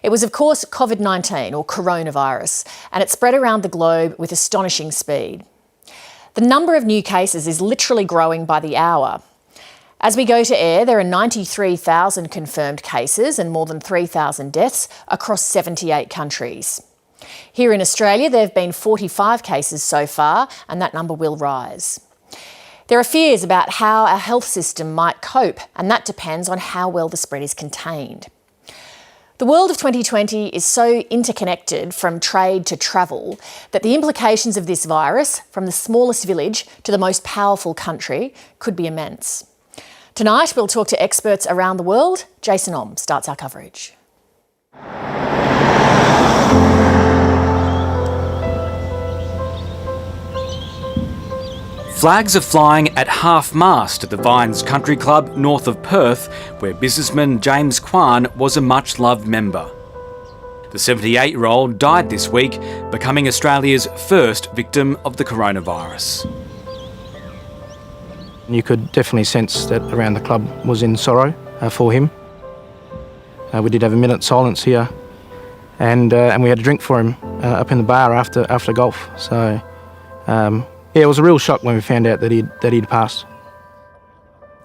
It was, of course, COVID-19 or coronavirus, and it spread around the globe with astonishing speed. The number of new cases is literally growing by the hour. As we go to air, there are 93,000 confirmed cases and more than 3,000 deaths across 78 countries. Here in Australia, there have been 45 cases so far, and that number will rise. There are fears about how our health system might cope, and that depends on how well the spread is contained. The world of 2020 is so interconnected from trade to travel that the implications of this virus, from the smallest village to the most powerful country, could be immense. Tonight, we'll talk to experts around the world. Jason Om starts our coverage. Flags are flying at half-mast at the Vines Country Club north of Perth, where businessman James Kwan was a much-loved member. The 78-year-old died this week, becoming Australia's first victim of the coronavirus. You could definitely sense that around the club was in sorrow for him. We did have a minute's silence here, and we had a drink for him up in the bar after golf. So. Yeah, it was a real shock when we found out that he'd passed.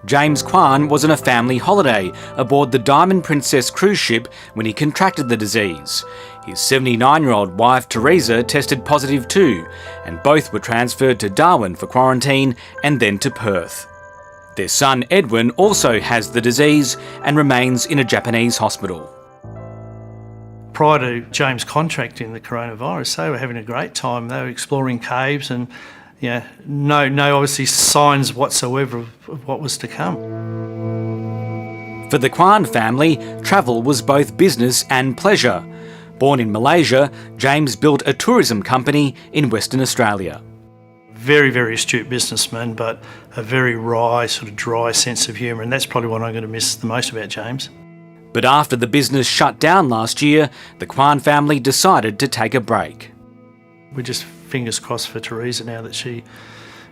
James Kwan was on a family holiday aboard the Diamond Princess cruise ship when he contracted the disease. His 79-year-old wife Teresa tested positive too, and both were transferred to Darwin for quarantine and then to Perth. Their son Edwin also has the disease and remains in a Japanese hospital. Prior to James contracting the coronavirus, they were having a great time. They were exploring caves and no obviously signs whatsoever of what was to come. For the Kwan family, travel was both business and pleasure. Born in Malaysia, James built a tourism company in Western Australia. Very, very astute businessman, but a very wry, sort of dry sense of humour, and that's probably what I'm going to miss the most about James. But after the business shut down last year, the Kwan family decided to take a break. We're just fingers crossed for Teresa now that she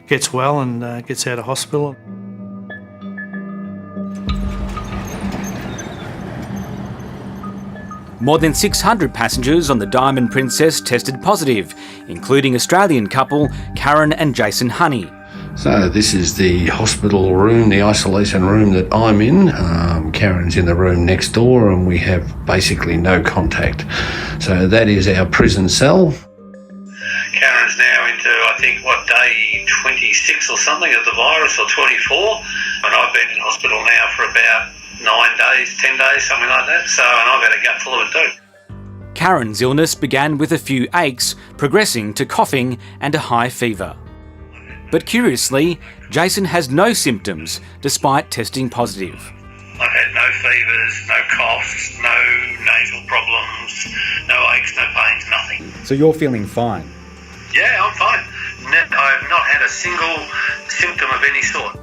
gets well and gets out of hospital. More than 600 passengers on the Diamond Princess tested positive, including Australian couple Karen and Jason Honey. So this is the hospital room, the isolation room that I'm in. Karen's in the room next door and we have basically no contact. So that is our prison cell. Karen's now into, I think, day 26 or something of the virus, or 24. And I've been in hospital now for about 9 days, 10 days, something like that. So, and I've had a gut full of it too. Karen's illness began with a few aches, progressing to coughing and a high fever. But curiously, Jason has no symptoms despite testing positive. I've had no fevers, no coughs, no nasal problems, no aches, no pains, nothing. So you're feeling fine? Yeah, I'm fine. I have not had a single symptom of any sort.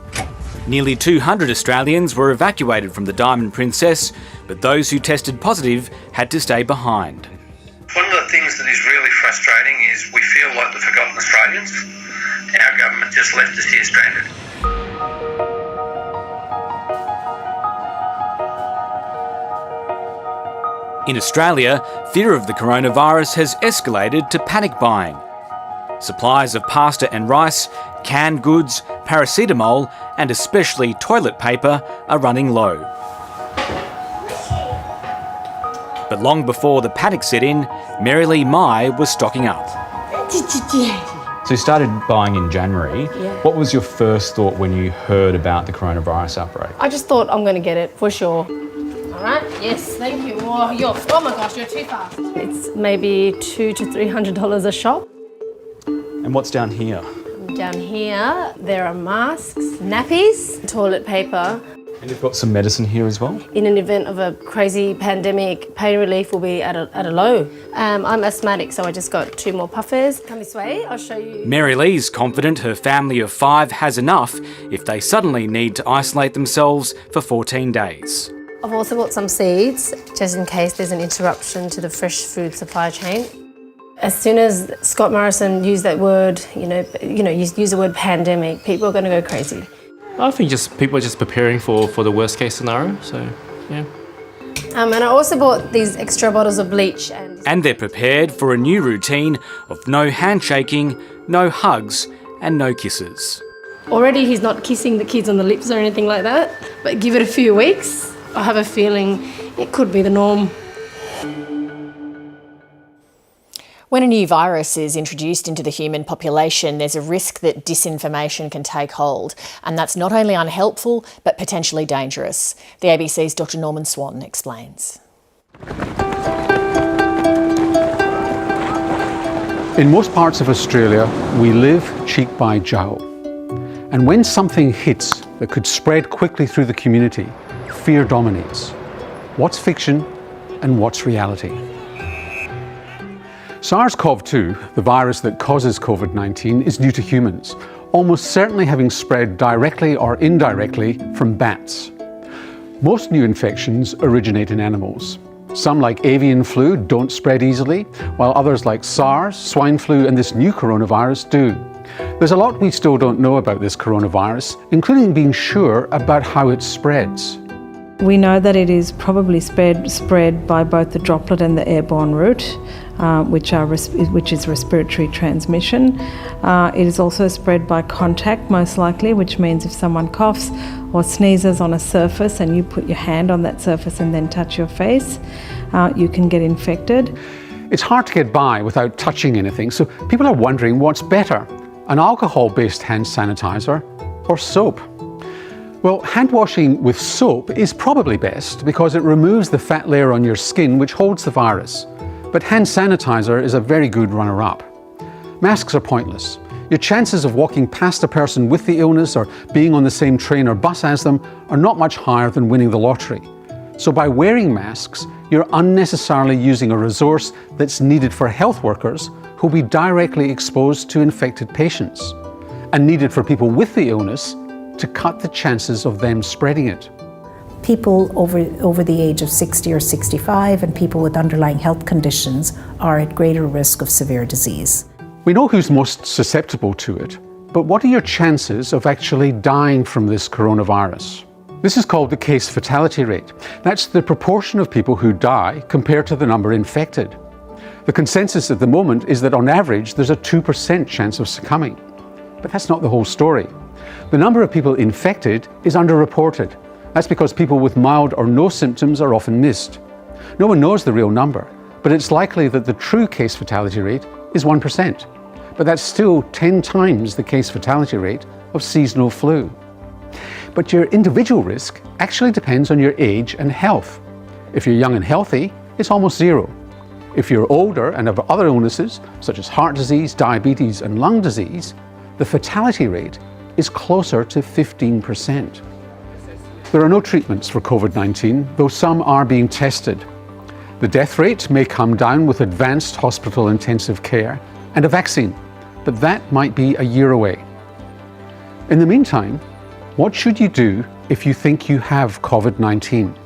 Nearly 200 Australians were evacuated from the Diamond Princess, but those who tested positive had to stay behind. One of the things that is really frustrating is we feel like the forgotten Australians. Our government just left us here stranded. In Australia, fear of the coronavirus has escalated to panic buying. Supplies of pasta and rice, canned goods, paracetamol and especially toilet paper are running low. But long before the panic set in, Mary Lee Mai was stocking up. So you started buying in January. Yeah. What was your first thought when you heard about the coronavirus outbreak? I just thought I'm going to get it for sure. All right. Yes. Thank you. Oh my gosh, you're too fast. It's maybe $200 to $300 a shop. And what's down here? Down here, there are masks, nappies, toilet paper. And you've got some medicine here as well? In an event of a crazy pandemic, pain relief will be at a low. I'm asthmatic, so I just got 2 more puffers. Come this way, I'll show you. Mary Lee's confident her family of 5 has enough if they suddenly need to isolate themselves for 14 days. I've also got some seeds, just in case there's an interruption to the fresh food supply chain. As soon as Scott Morrison used that word, use the word pandemic, people are going to go crazy. I think people are just preparing for the worst case scenario, so yeah. And I also bought these extra bottles of bleach. And they're prepared for a new routine of no handshaking, no hugs and no kisses. Already he's not kissing the kids on the lips or anything like that, but give it a few weeks, I have a feeling it could be the norm. When a new virus is introduced into the human population, there's a risk that disinformation can take hold, and that's not only unhelpful, but potentially dangerous. The ABC's Dr Norman Swan explains. In most parts of Australia, we live cheek by jowl. And when something hits that could spread quickly through the community, fear dominates. What's fiction and what's reality? SARS-CoV-2, the virus that causes COVID-19, is new to humans, almost certainly having spread directly or indirectly from bats. Most new infections originate in animals. Some, like avian flu, don't spread easily, while others like SARS, swine flu and this new coronavirus do. There's a lot we still don't know about this coronavirus, including being sure about how it spreads. We know that it is probably spread by both the droplet and the airborne route, which is respiratory transmission. It is also spread by contact, most likely, which means if someone coughs or sneezes on a surface and you put your hand on that surface and then touch your face, you can get infected. It's hard to get by without touching anything, so people are wondering what's better, an alcohol-based hand sanitizer or soap? Well, hand washing with soap is probably best because it removes the fat layer on your skin which holds the virus. But hand sanitizer is a very good runner-up. Masks are pointless. Your chances of walking past a person with the illness or being on the same train or bus as them are not much higher than winning the lottery. So by wearing masks, you're unnecessarily using a resource that's needed for health workers who'll be directly exposed to infected patients, and needed for people with the illness to cut the chances of them spreading it. People over the age of 60 or 65 and people with underlying health conditions are at greater risk of severe disease. We know who's most susceptible to it, but what are your chances of actually dying from this coronavirus? This is called the case fatality rate. That's the proportion of people who die compared to the number infected. The consensus at the moment is that on average there's a 2% chance of succumbing. But that's not the whole story. The number of people infected is underreported. That's because people with mild or no symptoms are often missed. No one knows the real number, but it's likely that the true case fatality rate is 1%. But that's still 10 times the case fatality rate of seasonal flu. But your individual risk actually depends on your age and health. If you're young and healthy, it's almost zero. If you're older and have other illnesses, such as heart disease, diabetes and lung disease, the fatality rate is closer to 15%. There are no treatments for COVID-19, though some are being tested. The death rate may come down with advanced hospital intensive care and a vaccine, but that might be a year away. In the meantime, what should you do if you think you have COVID-19?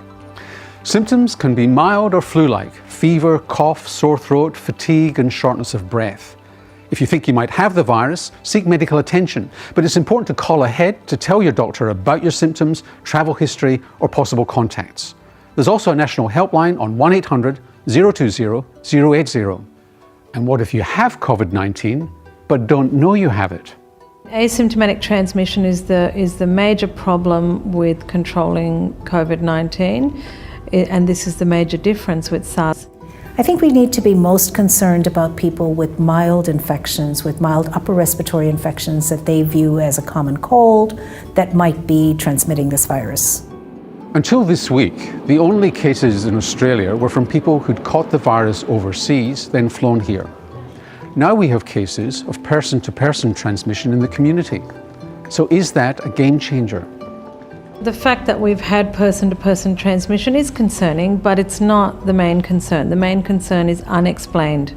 Symptoms can be mild or flu-like: fever, cough, sore throat, fatigue and shortness of breath. If you think you might have the virus, seek medical attention, but it's important to call ahead to tell your doctor about your symptoms, travel history or possible contacts. There's also a national helpline on 1800 020 080. And what if you have COVID-19 but don't know you have it? Asymptomatic transmission is the major problem with controlling COVID-19, and this is the major difference with SARS. I think we need to be most concerned about people with mild infections, with mild upper respiratory infections that they view as a common cold that might be transmitting this virus. Until this week, the only cases in Australia were from people who'd caught the virus overseas, then flown here. Now we have cases of person-to-person transmission in the community. So is that a game changer? The fact that we've had person-to-person transmission is concerning, but it's not the main concern. The main concern is unexplained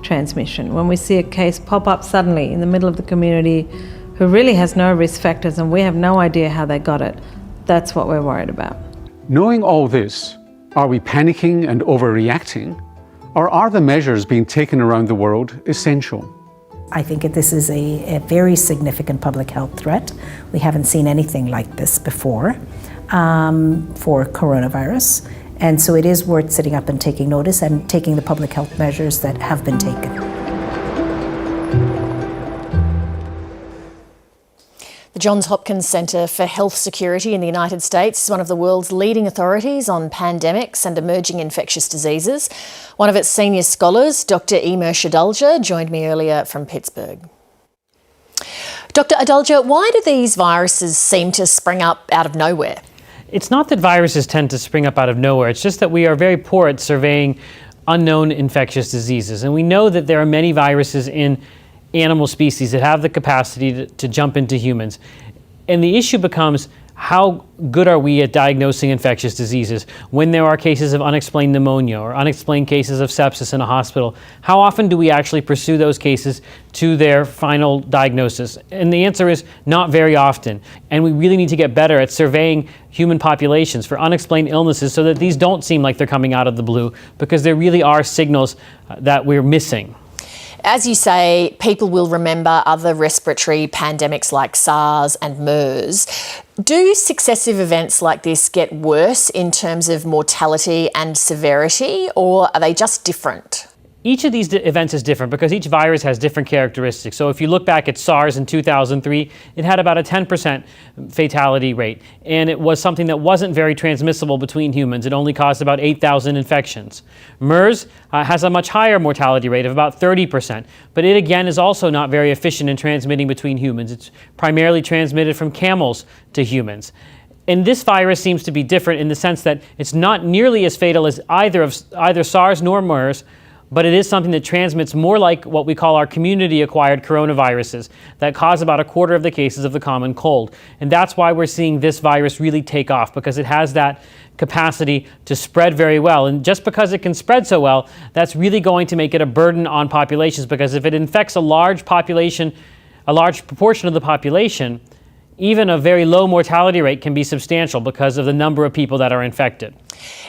transmission. When we see a case pop up suddenly in the middle of the community who really has no risk factors and we have no idea how they got it, that's what we're worried about. Knowing all this, are we panicking and overreacting? Or are the measures being taken around the world essential? I think this is a very significant public health threat. We haven't seen anything like this before for coronavirus. And so it is worth sitting up and taking notice and taking the public health measures that have been taken. The Johns Hopkins Centre for Health Security in the United States is one of the world's leading authorities on pandemics and emerging infectious diseases. One of its senior scholars, Dr Amesh Adalja, joined me earlier from Pittsburgh. Dr Adalja, why do these viruses seem to spring up out of nowhere? It's not that viruses tend to spring up out of nowhere. It's just that we are very poor at surveying unknown infectious diseases. And we know that there are many viruses in animal species that have the capacity to jump into humans. And the issue becomes, how good are we at diagnosing infectious diseases when there are cases of unexplained pneumonia or unexplained cases of sepsis in a hospital? How often do we actually pursue those cases to their final diagnosis? And the answer is not very often. And we really need to get better at surveying human populations for unexplained illnesses so that these don't seem like they're coming out of the blue, because there really are signals that we're missing. As you say, people will remember other respiratory pandemics like SARS and MERS. Do successive events like this get worse in terms of mortality and severity, or are they just different? Each of these events is different because each virus has different characteristics. So if you look back at SARS in 2003, it had about a 10% fatality rate, and it was something that wasn't very transmissible between humans. It only caused about 8,000 infections. MERS has a much higher mortality rate of about 30%, but it again is also not very efficient in transmitting between humans. It's primarily transmitted from camels to humans. And this virus seems to be different in the sense that it's not nearly as fatal as either SARS nor MERS, but it is something that transmits more like what we call our community-acquired coronaviruses that cause about a quarter of the cases of the common cold. And that's why we're seeing this virus really take off, because it has that capacity to spread very well. And just because it can spread so well, that's really going to make it a burden on populations, because if it infects a large population, a large proportion of the population, even a very low mortality rate can be substantial because of the number of people that are infected.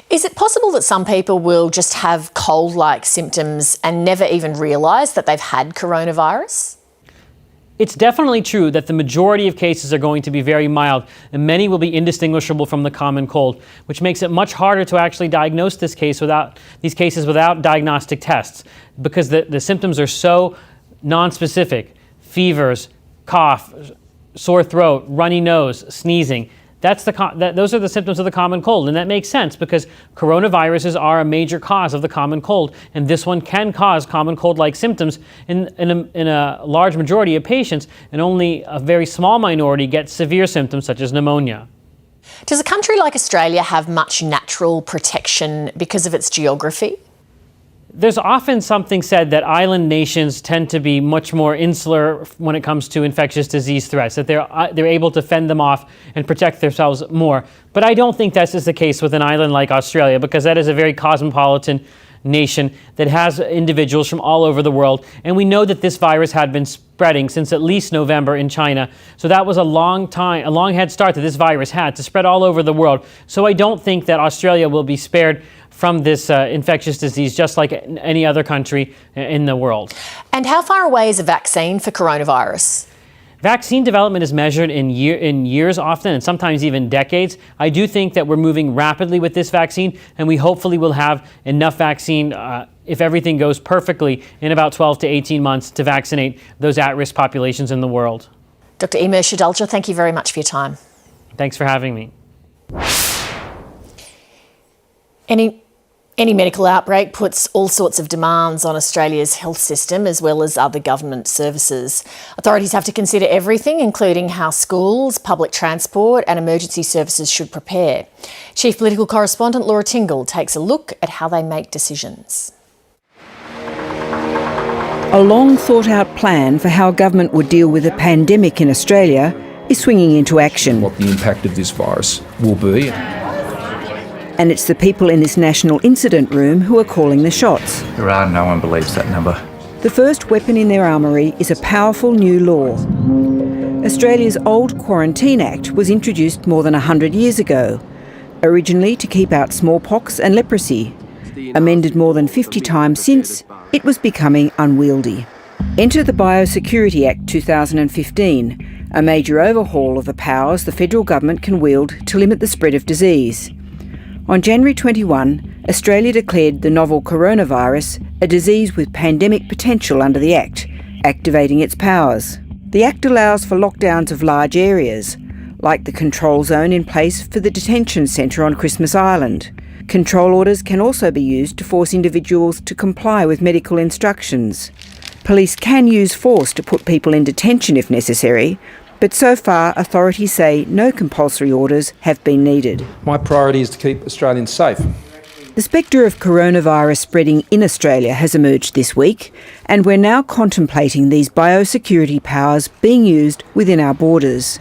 Is it possible that some people will just have cold-like symptoms and never even realise that they've had coronavirus? It's definitely true that the majority of cases are going to be very mild, and many will be indistinguishable from the common cold, which makes it much harder to actually diagnose these cases without diagnostic tests, because the symptoms are so nonspecific. Fevers, cough, sore throat, runny nose, sneezing. Those are the symptoms of the common cold, and that makes sense because coronaviruses are a major cause of the common cold, and this one can cause common cold-like symptoms in a large majority of patients, and only a very small minority get severe symptoms such as pneumonia. Does a country like Australia have much natural protection because of its geography? There's often something said that island nations tend to be much more insular when it comes to infectious disease threats, that they're able to fend them off and protect themselves more. But I don't think that's the case with an island like Australia, because that is a very cosmopolitan nation that has individuals from all over the world. And we know that this virus had been spreading since at least November in China. So that was a long head start that this virus had to spread all over the world. So I don't think that Australia will be spared from this infectious disease, just like any other country in the world. And how far away is a vaccine for coronavirus? Vaccine development is measured in years often, and sometimes even decades. I do think that we're moving rapidly with this vaccine, and we hopefully will have enough vaccine, if everything goes perfectly, in about 12 to 18 months to vaccinate those at-risk populations in the world. Dr Amesh Adalja, thank you very much for your time. Thanks for having me. Any medical outbreak puts all sorts of demands on Australia's health system as well as other government services. Authorities have to consider everything, including how schools, public transport and emergency services should prepare. Chief Political Correspondent Laura Tingle takes a look at how they make decisions. A long thought-out plan for how government would deal with a pandemic in Australia is swinging into action. What the impact of this virus will be. And it's the people in this national incident room who are calling the shots. No one believes that number. The first weapon in their armoury is a powerful new law. Australia's old Quarantine Act was introduced more than 100 years ago, originally to keep out smallpox and leprosy. Amended more than 50 times since, it was becoming unwieldy. Enter the Biosecurity Act 2015, a major overhaul of the powers the federal government can wield to limit the spread of disease. On January 21, Australia declared the novel coronavirus a disease with pandemic potential under the Act, activating its powers. The Act allows for lockdowns of large areas, like the control zone in place for the detention centre on Christmas Island. Control orders can also be used to force individuals to comply with medical instructions. Police can use force to put people in detention if necessary, but so far authorities say no compulsory orders have been needed. My priority is to keep Australians safe. The spectre of coronavirus spreading in Australia has emerged this week, and we're now contemplating these biosecurity powers being used within our borders.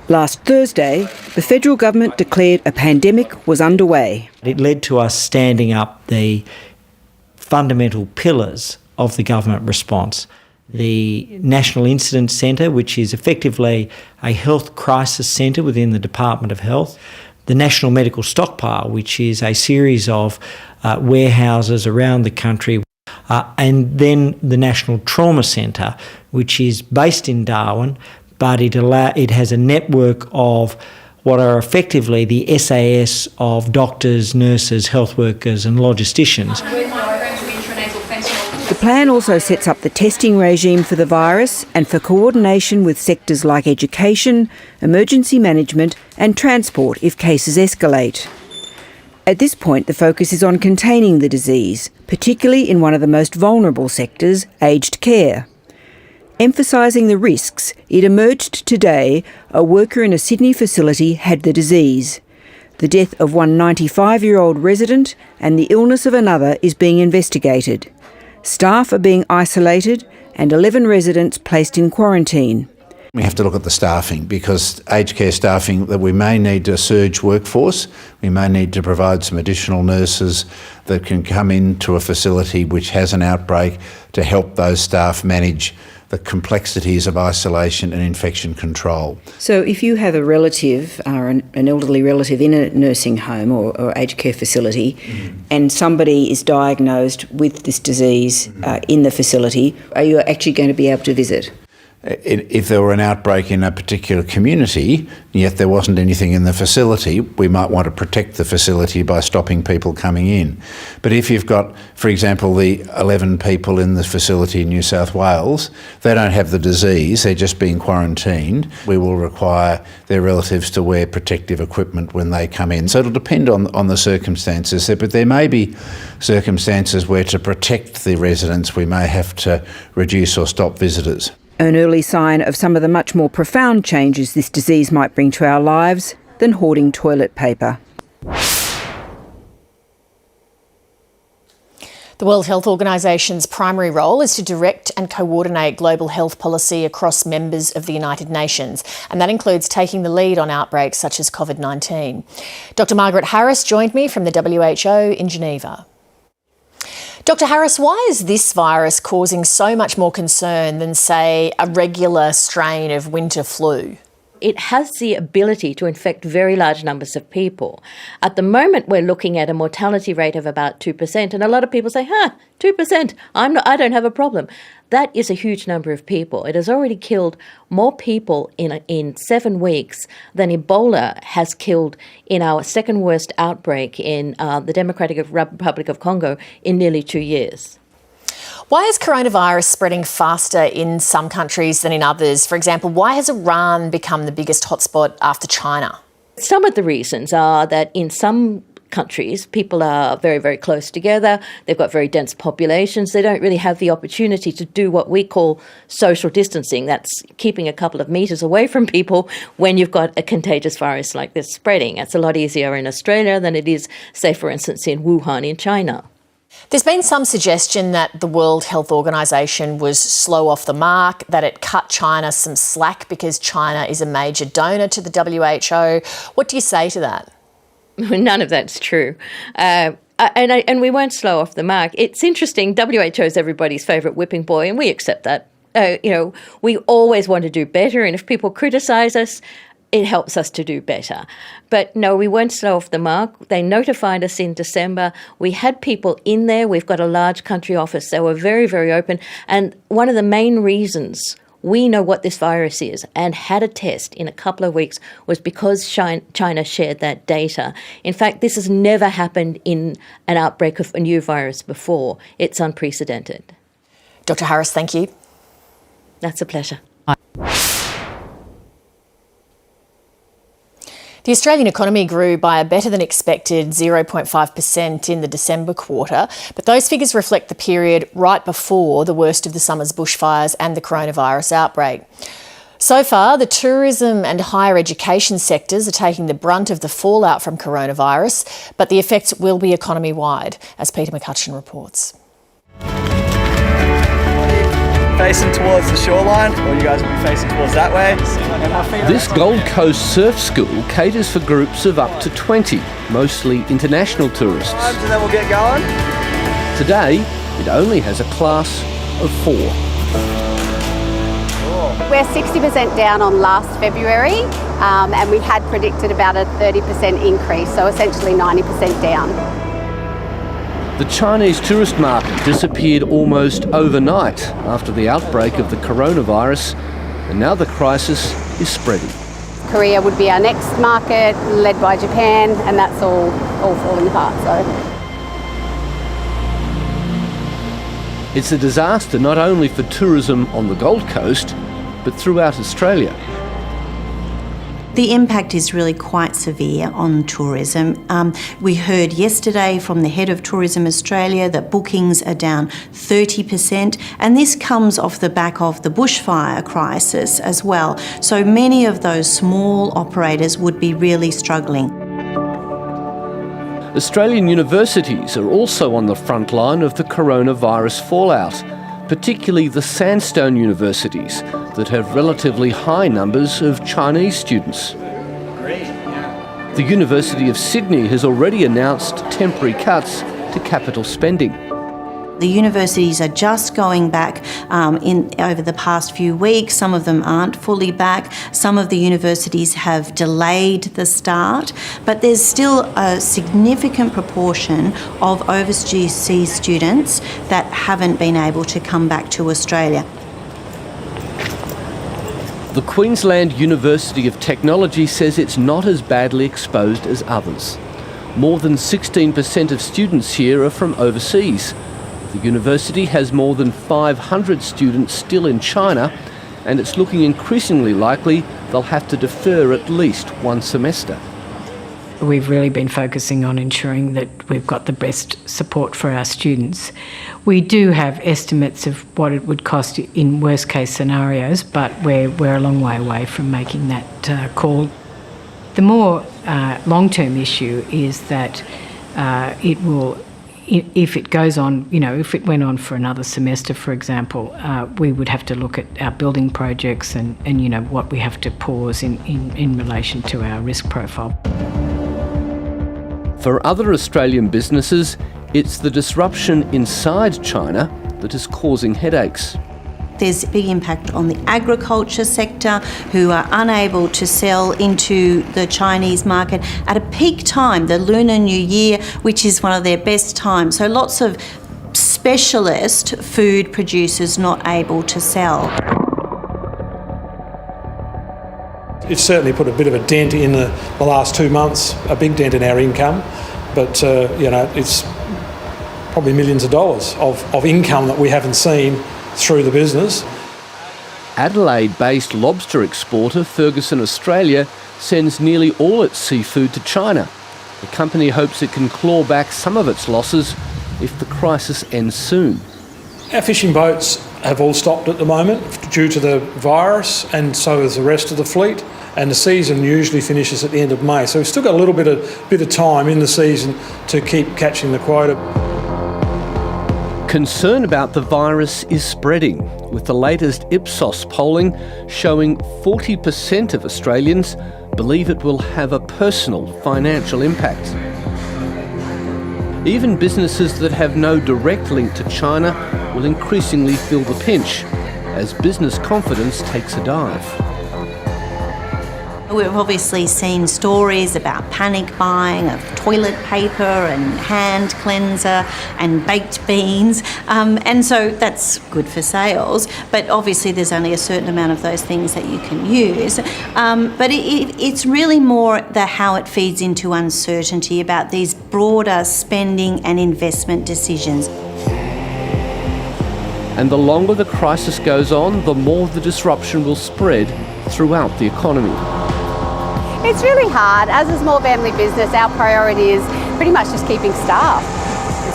Last Thursday, the federal government declared a pandemic was underway. It led to us standing up the fundamental pillars of the government response. The National Incident Centre, which is effectively a health crisis centre within the Department of Health. The National Medical Stockpile, which is a series of warehouses around the country. And then the National Trauma Centre, which is based in Darwin, but it has a network of what are effectively the SAS of doctors, nurses, health workers and logisticians. The plan also sets up the testing regime for the virus and for coordination with sectors like education, emergency management and transport if cases escalate. At this point, the focus is on containing the disease, particularly in one of the most vulnerable sectors, aged care. Emphasising the risks, it emerged today a worker in a Sydney facility had the disease. The death of one 95-year-old resident and the illness of another is being investigated. Staff are being isolated and 11 residents placed in quarantine. We have to look at the staffing because aged care staffing, that we may need a surge workforce. We may need to provide some additional nurses that can come into a facility which has an outbreak to help those staff manage the complexities of isolation and infection control. So if you have a relative or an elderly relative in a nursing home or aged care facility and somebody is diagnosed with this disease in the facility, are you actually going to be able to visit? If there were an outbreak in a particular community, yet there wasn't anything in the facility, we might want to protect the facility by stopping people coming in. But if you've got, for example, the 11 people in the facility in New South Wales, they don't have the disease, they're just being quarantined, we will require their relatives to wear protective equipment when they come in. So it'll depend on the circumstances, but there may be circumstances where to protect the residents we may have to reduce or stop visitors. An early sign of some of the much more profound changes this disease might bring to our lives than hoarding toilet paper. The World Health Organisation's primary role is to direct and coordinate global health policy across members of the United Nations, and that includes taking the lead on outbreaks such as COVID-19. Dr Margaret Harris joined me from the WHO in Geneva. Dr Harris, why is this virus causing so much more concern than, say, a regular strain of winter flu? It has the ability to infect very large numbers of people. At the moment, we're looking at a mortality rate of about 2%, and a lot of people say, 2%, I don't have a problem. That is a huge number of people. It has already killed more people in 7 weeks than Ebola has killed in our second worst outbreak in the Democratic Republic of Congo in nearly 2 years. Why is coronavirus spreading faster in some countries than in others? For example, why has Iran become the biggest hotspot after China? Some of the reasons are that in some countries, people are very, very close together. They've got very dense populations. They don't really have the opportunity to do what we call social distancing. That's keeping a couple of metres away from people when you've got a contagious virus like this spreading. It's a lot easier in Australia than it is, say, for instance, in Wuhan in China. There's been some suggestion that the World Health Organization was slow off the mark, that it cut China some slack because China is a major donor to the WHO. What do you say to that? None of that's true. And we weren't slow off the mark. It's interesting, WHO is everybody's favourite whipping boy, and we accept that. We always want to do better, and if people criticise us, it helps us to do better. But no, we weren't slow off the mark. They notified us in December. We had people in there. We've got a large country office. They were very, very open. And one of the main reasons we know what this virus is and had a test in a couple of weeks was because China shared that data. In fact, this has never happened in an outbreak of a new virus before. It's unprecedented. Dr Harris, thank you. That's a pleasure. The Australian economy grew by a better than expected 0.5% in the December quarter, but those figures reflect the period right before the worst of the summer's bushfires and the coronavirus outbreak. So far, the tourism and higher education sectors are taking the brunt of the fallout from coronavirus, but the effects will be economy-wide, as Peter McCutcheon reports. Facing towards the shoreline, or you guys will be facing towards that way. This Gold Coast surf school caters for groups of up to 20, mostly international tourists. And then we'll get going. Today, it only has a class of 4. We're 60% down on last February, and we had predicted about a 30% increase, so essentially 90% down. The Chinese tourist market disappeared almost overnight after the outbreak of the coronavirus, and now the crisis is spreading. Korea would be our next market, led by Japan, and that's all falling apart. So It's a disaster not only for tourism on the Gold Coast, but throughout Australia. The impact is really quite severe on tourism. We heard yesterday from the head of Tourism Australia that bookings are down 30%, and this comes off the back of the bushfire crisis as well. So many of those small operators would be really struggling. Australian universities are also on the front line of the coronavirus fallout, particularly the sandstone universities that have relatively high numbers of Chinese students. The University of Sydney has already announced temporary cuts to capital spending. The universities are just going back over the past few weeks. Some of them aren't fully back. Some of the universities have delayed the start, but there's still a significant proportion of overseas students that haven't been able to come back to Australia. The Queensland University of Technology says it's not as badly exposed as others. More than 16% of students here are from overseas. The university has more than 500 students still in China, and it's looking increasingly likely they'll have to defer at least one semester. We've really been focusing on ensuring that we've got the best support for our students. We do have estimates of what it would cost in worst case scenarios, but we're a long way away from making that call. The more long-term issue is that it will, if it goes on, if it went on for another semester, for example, we would have to look at our building projects and what we have to pause in relation to our risk profile. For other Australian businesses, it's the disruption inside China that is causing headaches. There's a big impact on the agriculture sector, who are unable to sell into the Chinese market at a peak time, the Lunar New Year, which is one of their best times. So lots of specialist food producers not able to sell. It's certainly put a bit of a dent in the last 2 months, a big dent in our income, but it's probably millions of dollars of income that we haven't seen through the business. Adelaide-based lobster exporter Ferguson Australia sends nearly all its seafood to China. The company hopes it can claw back some of its losses if the crisis ends soon. Our fishing boats have all stopped at the moment due to the virus, and so has the rest of the fleet. And the season usually finishes at the end of May, so we've still got a little bit of time in the season to keep catching the quota. Concern about the virus is spreading, with the latest Ipsos polling showing 40% of Australians believe it will have a personal financial impact. Even businesses that have no direct link to China will increasingly feel the pinch as business confidence takes a dive. We've obviously seen stories about panic buying of toilet paper and hand cleanser and baked beans, and so that's good for sales, but obviously there's only a certain amount of those things that you can use. But it's really more how it feeds into uncertainty about these broader spending and investment decisions. And the longer the crisis goes on, the more the disruption will spread throughout the economy. It's really hard. As a small family business, our priority is pretty much just keeping staff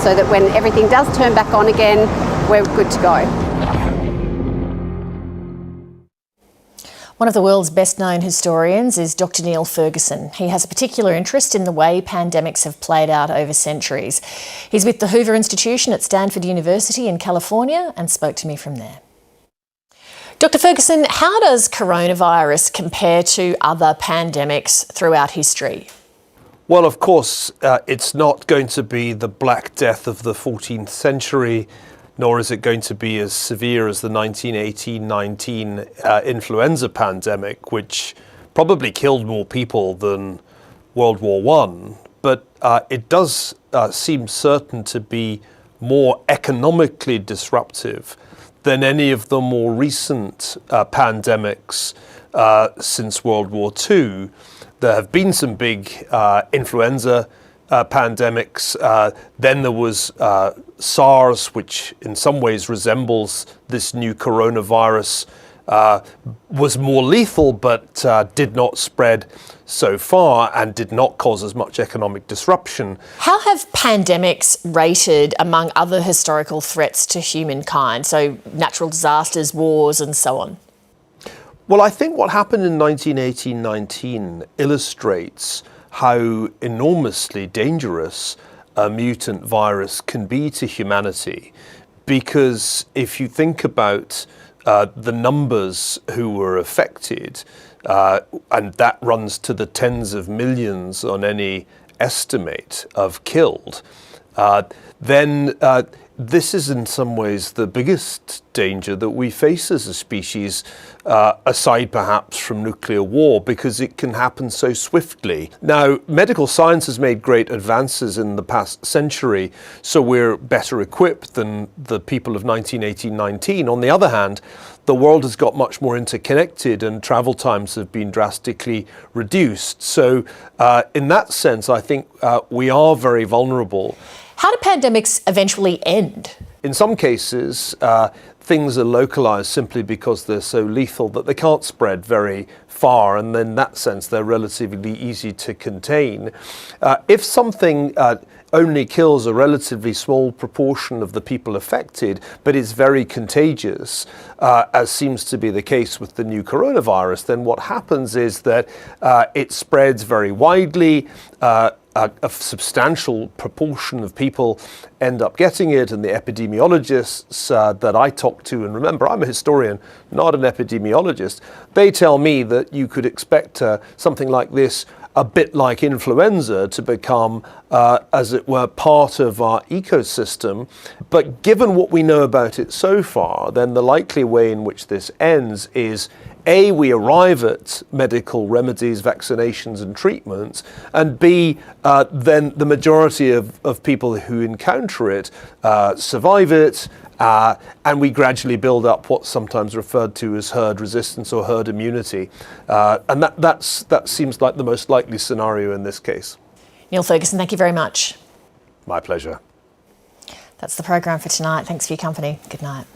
so that when everything does turn back on again, we're good to go. One of the world's best-known historians is Dr Niall Ferguson. He has a particular interest in the way pandemics have played out over centuries. He's with the Hoover Institution at Stanford University in California and spoke to me from there. Dr Ferguson, how does coronavirus compare to other pandemics throughout history? Well, of course, it's not going to be the Black Death of the 14th century, nor is it going to be as severe as the 1918-19 influenza pandemic, which probably killed more people than World War I. But it does seem certain to be more economically disruptive than any of the more recent pandemics since World War II. There have been some big influenza pandemics. Then there was SARS, which in some ways resembles this new coronavirus, was more lethal but did not spread so far and did not cause as much economic disruption. How have pandemics rated among other historical threats to humankind, so natural disasters, wars and so on? Well, I think what happened in 1918-19 illustrates how enormously dangerous a mutant virus can be to humanity, because if you think about the numbers who were affected, and that runs to the tens of millions on any estimate of killed, then this is in some ways the biggest danger that we face as a species, aside perhaps from nuclear war, because it can happen so swiftly. Now, medical science has made great advances in the past century, so we're better equipped than the people of 1918-19. On the other hand, the world has got much more interconnected and travel times have been drastically reduced. So in that sense, I think we are very vulnerable. How do pandemics eventually end? In some cases, things are localized simply because they're so lethal that they can't spread very far, and in that sense they're relatively easy to contain. If something only kills a relatively small proportion of the people affected, but is very contagious, as seems to be the case with the new coronavirus, then what happens is that it spreads very widely. A substantial proportion of people end up getting it, and the epidemiologists that I talk to, and remember, I'm a historian, not an epidemiologist, they tell me that you could expect something like this, a bit like influenza, to become, as it were, part of our ecosystem. But given what we know about it so far, then the likely way in which this ends is A, we arrive at medical remedies, vaccinations and treatments, and B, then the majority of people who encounter it survive it, and we gradually build up what's sometimes referred to as herd resistance or herd immunity. And that seems like the most likely scenario in this case. Niall Ferguson, thank you very much. My pleasure. That's the program for tonight. Thanks for your company. Good night.